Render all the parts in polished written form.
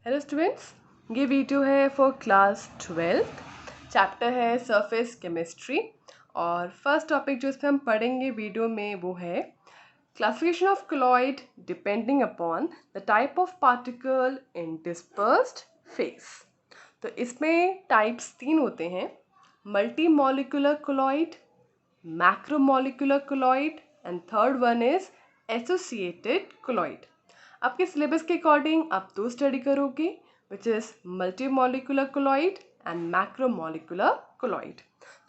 Hello students, ये video है for class 12th। Chapter है सरफेस केमिस्ट्री और फर्स्ट टॉपिक जो इसमें हम पढ़ेंगे वीडियो में वो है classification of colloid depending upon the type of particle in dispersed phase. तो इसमें टाइप्स 3 होते हैं: multi molecular colloid, macromolecular colloid and third one is associated colloid. आपके सिलेबस के अकॉर्डिंग आप दो स्टडी करोगे, which is multi molecular colloid and macromolecular colloid.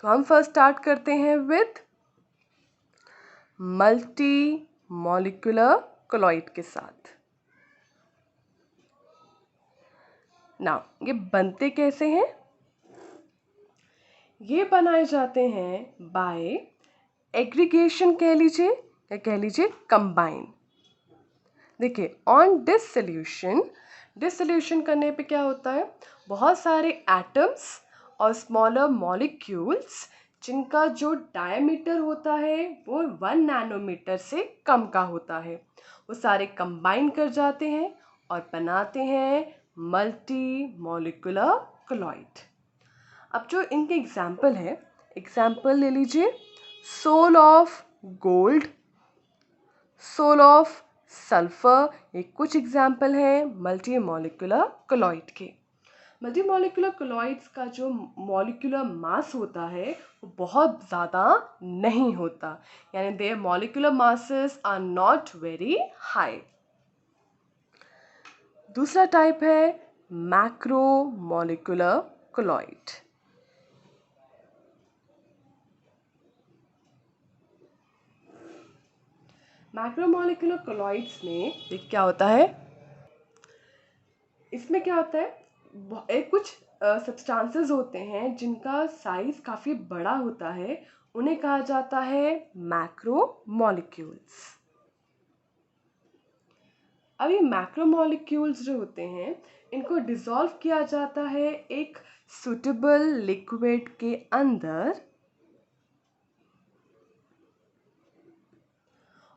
तो हम फर्स्ट स्टार्ट करते हैं विथ मल्टी मॉलिकुलर कोलॉइड के साथ। नाउ ये बनते कैसे हैं? ये बनाए जाते हैं बाय एग्रीगेशन कह लीजिए या कह लीजिए कंबाइन। देखिए, ऑन डिसोल्यूशन करने पे क्या होता है, बहुत सारे एटम्स और स्मॉलर मॉलिक्यूल्स जिनका जो डायमीटर होता है वो 1 नैनोमीटर से कम का होता है, वो सारे कंबाइन कर जाते हैं और बनाते हैं मल्टी मॉलिकुलर कोलॉइड। अब जो इनके एग्जाम्पल है, एग्जाम्पल ले लीजिए sol of gold, sol of sulphur. ये कुछ एग्जाम्पल हैं मल्टी मॉलिकुलर कोलॉइड के। मल्टी मॉलिकुलर कोलॉइड्स का जो मॉलिकुलर मास होता है वो बहुत ज़्यादा नहीं होता, यानी their molecular masses are not very high. दूसरा टाइप है macro molecular colloid. Macromolecular colloids में क्या होता है, इसमें क्या होता है, एक कुछ सब्सटेंसेस होते हैं जिनका साइज काफ़ी बड़ा होता है, उन्हें कहा जाता है मैक्रोमोलिक्यूल्स। अब ये मैक्रोमोलिक्यूल्स जो होते हैं इनको डिसॉल्व किया जाता है एक सुटेबल लिक्विड के अंदर,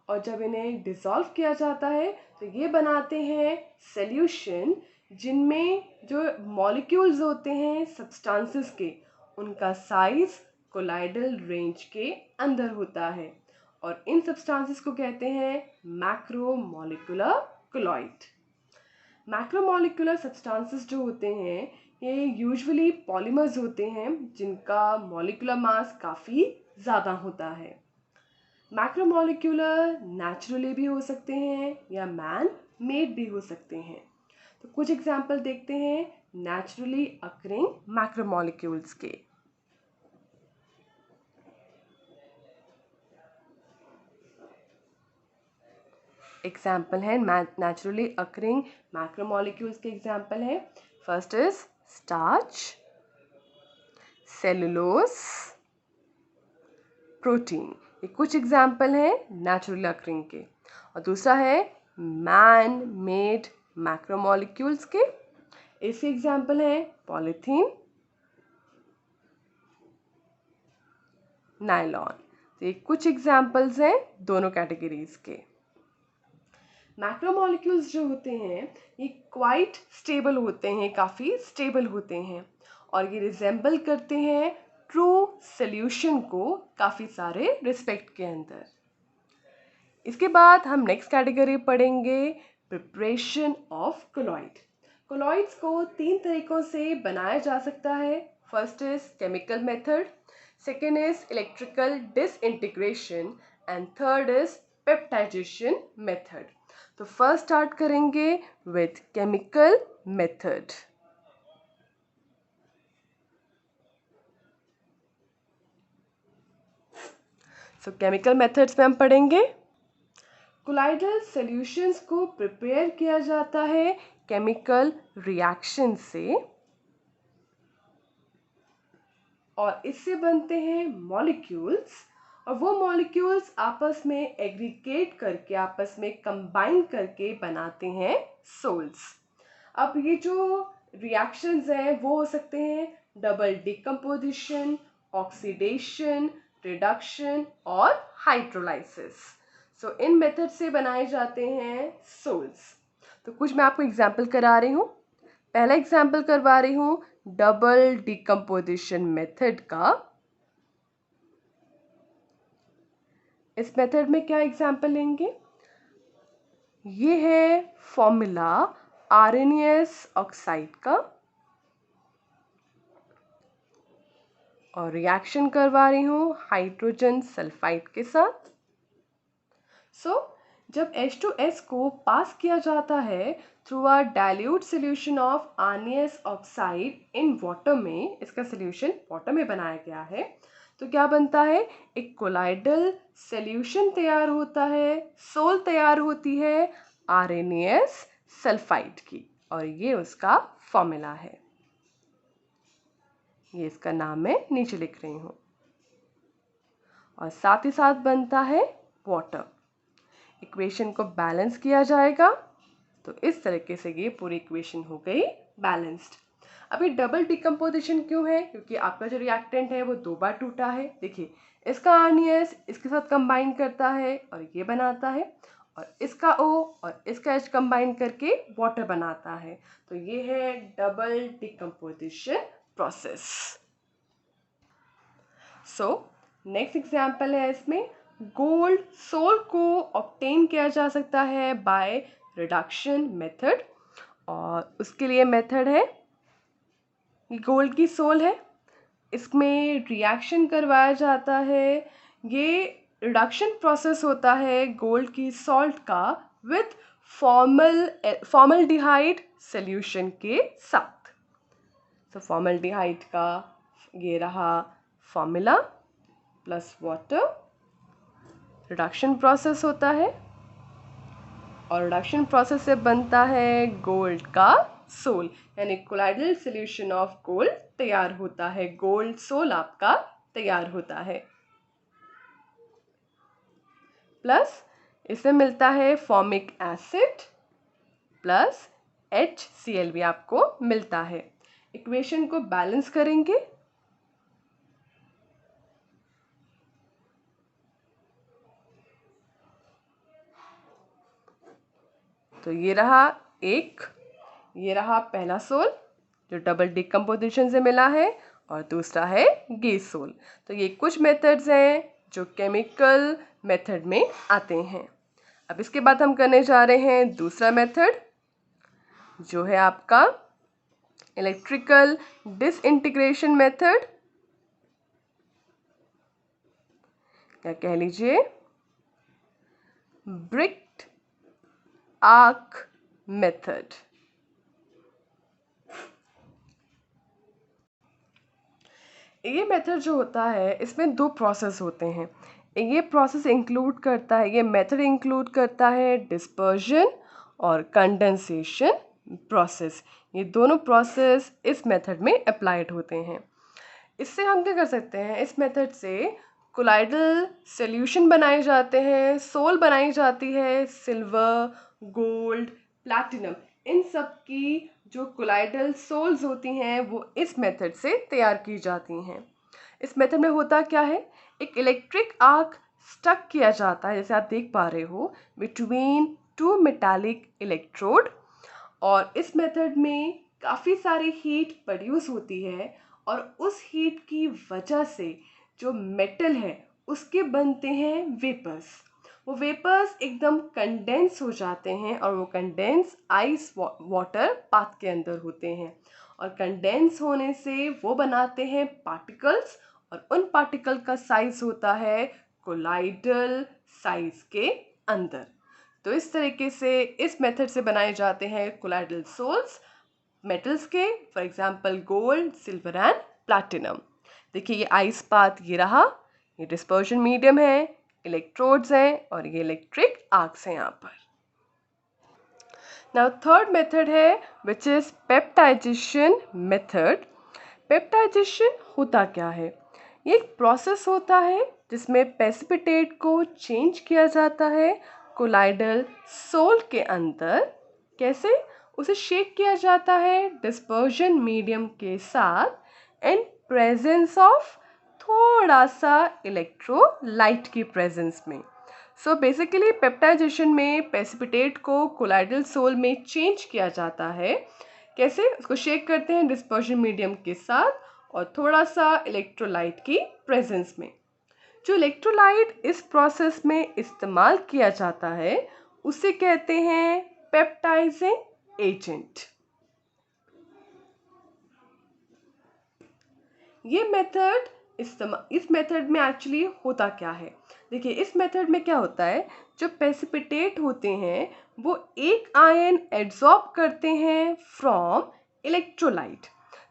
और जब इन्हें डिसॉल्व किया जाता है तो ये बनाते हैं सॉल्यूशन जिनमें जो मॉलिक्यूल्स होते हैं सब्सटेंसेस के, उनका साइज कोलाइडल रेंज के अंदर होता है, और इन सब्सटेंसेस को कहते हैं मैक्रोमोलिकुलर कोलॉइड। मैक्रोमोलिकुलर सब्सटेंसेस जो होते हैं ये यूजुअली पॉलीमर्स होते हैं जिनका मॉलिकुलर मास काफ़ी ज़्यादा होता है। मैक्रोमोलिक्यूलर नेचुरली भी हो सकते हैं या मैन मेड भी हो सकते हैं। तो कुछ एग्जाम्पल देखते हैं नेचुरली अकरिंग मैक्रोमोलिक्यूल्स के। एग्जाम्पल है नेचुरली अकरिंग मैक्रोमोलिक्यूल्स के एग्जाम्पल है, first is starch, cellulose, protein. ये कुछ एग्जाम्पल हैं नेचुरली अकरिंग के। और दूसरा है मैन मेड मैक्रोमोलिक्यूल्स के, इसके एग्जाम्पल है पॉलीथीन, नायलॉन। तो ये कुछ एग्जाम्पल्स हैं दोनों कैटेगरीज के। मैक्रोमोलिक्यूल्स जो होते हैं ये क्वाइट स्टेबल होते हैं, काफ़ी स्टेबल होते हैं, और ये रिजेंबल करते हैं ट्रू सॉल्यूशन को काफ़ी सारे रिस्पेक्ट के अंदर। इसके बाद हम नेक्स्ट कैटेगरी पढ़ेंगे प्रिपरेशन ऑफ कोलॉइड। कोलॉइड्स को 3 तरीकों से बनाया जा सकता है, first is chemical method, second is electrical disintegration and third is peptization method. तो फर्स्ट स्टार्ट करेंगे with chemical method. So chemical methods में हम पढ़ेंगे कोलाइडल सॉल्यूशंस को प्रिपेयर किया जाता है केमिकल रिएक्शन से, और इससे बनते हैं मॉलिक्यूल्स, और वो मॉलिक्यूल्स आपस में एग्रीगेट करके आपस में कंबाइन करके बनाते हैं सोल्स। अब ये जो रिएक्शंस हैं वो हो सकते हैं डबल डिकम्पोजिशन, ऑक्सीडेशन, रिडक्शन और हाइड्रोलाइसिस। सो इन मेथड से बनाए जाते हैं सोल्स। तो कुछ मैं आपको एग्जाम्पल करा रही हूँ। पहला एग्जाम्पल करवा रही हूँ डबल डिकम्पोजिशन मेथड का। इस मेथड में क्या एग्जाम्पल लेंगे, ये है फॉर्मूला आरएनएस ऑक्साइड का और रिएक्शन करवा रही हूँ हाइड्रोजन सल्फाइड के साथ। जब H2S को पास किया जाता है through a dilute solution of RNS oxide in water में, इसका सोल्यूशन वाटर में बनाया गया है, तो क्या बनता है, एक कोलाइडल सोल्यूशन तैयार होता है, सोल तैयार होती है आरएनएस सल्फाइड की, और ये उसका फॉर्मूला है। ये इसका नाम मैं नीचे लिख रही हूँ। और साथ ही साथ बनता है वाटर। इक्वेशन को बैलेंस किया जाएगा, तो इस तरीके से ये पूरी इक्वेशन हो गई बैलेंस्ड। अभी डबल डिकम्पोजिशन क्यों है, क्योंकि आपका जो रिएक्टेंट है वो 2 बार टूटा है। देखिए, इसका आरएनएस इसके साथ कंबाइन करता है और ये बनाता है, और इसका O और इसका H कंबाइन करके वाटर बनाता है। तो ये है double decomposition process. Next example है इसमें, गोल्ड सोल को ऑब्टेन किया जा सकता है बाय रिडक्शन मेथड, और उसके लिए मेथड है, गोल्ड की सोल है, इसमें रिएक्शन करवाया जाता है। ये रिडक्शन प्रोसेस होता है गोल्ड की सॉल्ट का विथ फॉर्मल्डिहाइड सॉल्यूशन के साथ। फॉर्मल्डिहाइड का ये रहा formula plus water, reduction process होता है, और रिडक्शन प्रोसेस से बनता है गोल्ड का सोल, यानी कोलाइडल सॉल्यूशन ऑफ गोल्ड तैयार होता है, गोल्ड सोल आपका तैयार होता है। प्लस इससे मिलता है फॉर्मिक एसिड प्लस HCl भी आपको मिलता है। इक्वेशन को बैलेंस करेंगे, तो ये रहा ये रहा पहला सोल जो डबल डिकम्पोजिशन से मिला है, और दूसरा है गे सोल। तो ये कुछ मेथड्स हैं जो केमिकल मेथड में आते हैं। अब इसके बाद हम करने जा रहे हैं दूसरा मेथड, जो है आपका इलेक्ट्रिकल डिसइंटीग्रेशन मेथड, क्या कह लीजिए ब्रिक्ड आर्क मेथड। ये मेथड जो होता है इसमें 2 प्रोसेस होते हैं। ये प्रोसेस इंक्लूड करता है, ये मेथड इंक्लूड करता है डिस्पर्जन और कंडेंसेशन प्रोसेस। ये दोनों प्रोसेस इस मेथड में अप्लाइड होते हैं। इससे हम क्या कर सकते हैं, इस मेथड से कोलाइडल सॉल्यूशन बनाए जाते हैं, सोल बनाई जाती है, सिल्वर, गोल्ड, प्लैटिनम, इन सब की जो कोलाइडल सोल्स होती हैं वो इस मेथड से तैयार की जाती हैं। इस मेथड में होता क्या है, एक इलेक्ट्रिक आर्क स्टक किया जाता है, जैसे आप देख पा रहे हो, बिटवीन 2 मेटालिक इलेक्ट्रोड, और इस मेथड में काफ़ी सारी हीट प्रोड्यूस होती है, और उस हीट की वजह से जो मेटल है उसके बनते हैं वेपर्स। वो वेपर्स एकदम कंडेंस हो जाते हैं, और वो कंडेंस आइस वाटर पाथ के अंदर होते हैं, और कंडेंस होने से वो बनाते हैं पार्टिकल्स, और उन पार्टिकल का साइज होता है कोलाइडल साइज के अंदर। तो इस तरीके से इस मेथड से बनाए जाते हैं कोलाइडल सोल्स मेटल्स के, for example gold, silver and platinum. देखिए, ये आइस पाथ ये रहा, ये डिस्पर्शन मीडियम है, इलेक्ट्रोड्स हैं, और ये इलेक्ट्रिक आर्क्स हैं यहाँ पर। नाउ थर्ड मेथड है which is peptization method. Peptization होता क्या है, ये एक प्रोसेस होता है जिसमें प्रेसिपिटेट को चेंज किया जाता है कोलाइडल सोल के अंदर। कैसे, उसे शेक किया जाता है डिस्पर्जन मीडियम के साथ इन प्रेजेंस ऑफ थोड़ा सा इलेक्ट्रोलाइट की प्रेजेंस में। सो बेसिकली पेप्टाइजेशन में प्रेसिपिटेट को कोलाइडल सोल में चेंज किया जाता है कैसे? उसको शेक करते हैं डिस्पर्शन मीडियम के साथ और थोड़ा सा इलेक्ट्रोलाइट की प्रेजेंस में। जो इलेक्ट्रोलाइट इस प्रोसेस में इस्तेमाल किया जाता है उसे कहते हैं पेप्टाइजिंग एजेंट। ये मेथड इस मेथड में एक्चुअली होता क्या है? देखिए, इस मेथड में क्या होता है, जो प्रेसिपिटेट होते हैं वो एक आयन एड्सॉर्ब करते हैं फ्रॉम इलेक्ट्रोलाइट।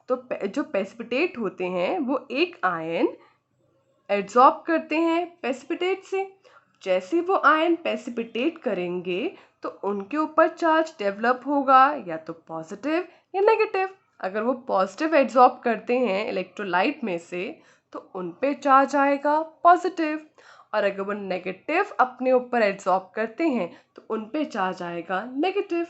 तो जो प्रेसिपिटेट होते हैं वो एक आयन एड्सॉर्ब करते हैं प्रेसिपिटेट से। जैसे वो आयन प्रेसिपिटेट करेंगे तो उनके ऊपर चार्ज डेवलप होगा, या तो पॉजिटिव या नेगेटिव। अगर वो पॉजिटिव एड्सॉर्ब करते हैं इलेक्ट्रोलाइट में से तो उन पे चार्ज आएगा पॉजिटिव, और अगर वो नेगेटिव अपने ऊपर एड्सॉर्ब करते हैं तो उन पे चार्ज आएगा नेगेटिव।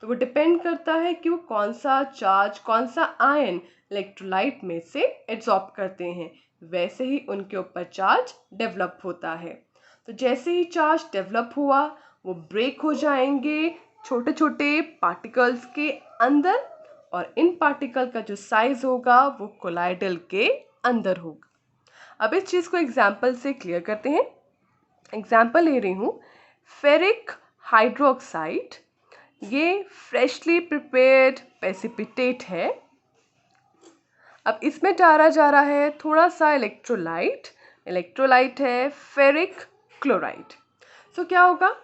तो वो डिपेंड करता है कि वो कौन सा चार्ज, कौन सा आयन इलेक्ट्रोलाइट में से एड्सॉर्ब करते हैं, वैसे ही उनके ऊपर चार्ज डेवलप होता है। तो जैसे ही चार्ज डेवलप हुआ वो ब्रेक हो जाएंगे छोटे छोटे पार्टिकल्स के अंदर, और इन पार्टिकल का जो साइज होगा वो कोलाइडल के अंदर होगा। अब इस चीज़ को एग्जाम्पल से क्लियर करते हैं। एग्जाम्पल ले रही हूँ, फेरिक हाइड्रोक्साइड। ये फ्रेशली प्रिपेयर्ड प्रेसिपिटेट है। अब इसमें डाला जा रहा है थोड़ा सा इलेक्ट्रोलाइट है फेरिक क्लोराइड। सो क्या होगा,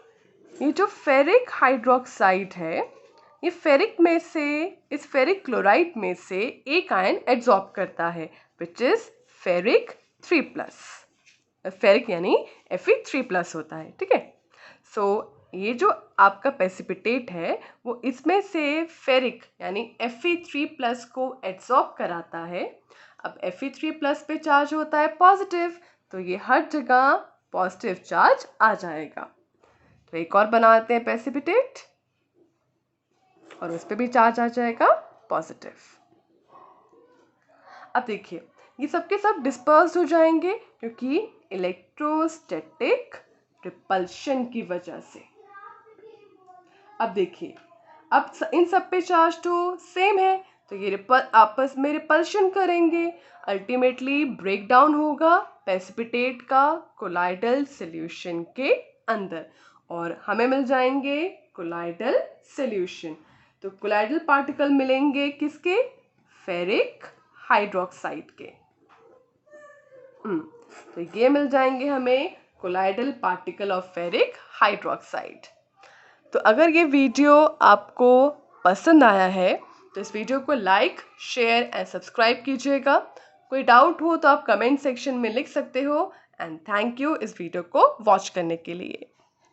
ये जो फेरिक हाइड्रोक्साइड है ये फेरिक में से, इस फेरिक क्लोराइड में से एक आयन एड्सॉर्ब करता है विच इज फेरिक 3+। फेरिक यानी Fe3+ होता है, ठीक है। सो ये जो आपका प्रेसिपिटेट है वो इसमें से फेरिक यानी Fe3+ को एड्सॉर्ब कराता है। अब Fe3+ पे चार्ज होता है पॉजिटिव, तो ये हर जगह पॉजिटिव चार्ज आ जाएगा। तो एक और बनाते हैं प्रेसिपिटेट और उस पर भी चार्ज आ जाएगा पॉजिटिव। अब देखिए, ये सब के सब डिस्पर्स हो जाएंगे क्योंकि इलेक्ट्रोस्टैटिक रिपल्शन की वजह से। अब देखिए, अब इन सब पे चार्ज तो सेम है, तो ये आपस में रिपल्शन करेंगे, अल्टीमेटली ब्रेक डाउन होगा प्रेसिपिटेट का कोलाइडल सॉल्यूशन के अंदर, और हमें मिल जाएंगे कोलाइडल सॉल्यूशन। तो कोलाइडल पार्टिकल मिलेंगे किसके? फेरिक हाइड्रोक्साइड के। तो ये मिल जाएंगे हमें colloidal particle of ferric hydroxide. तो अगर ये वीडियो आपको पसंद आया है तो इस वीडियो को लाइक, शेयर एंड सब्सक्राइब कीजिएगा। कोई डाउट हो तो आप कमेंट सेक्शन में लिख सकते हो। एंड थैंक यू इस वीडियो को वॉच करने के लिए।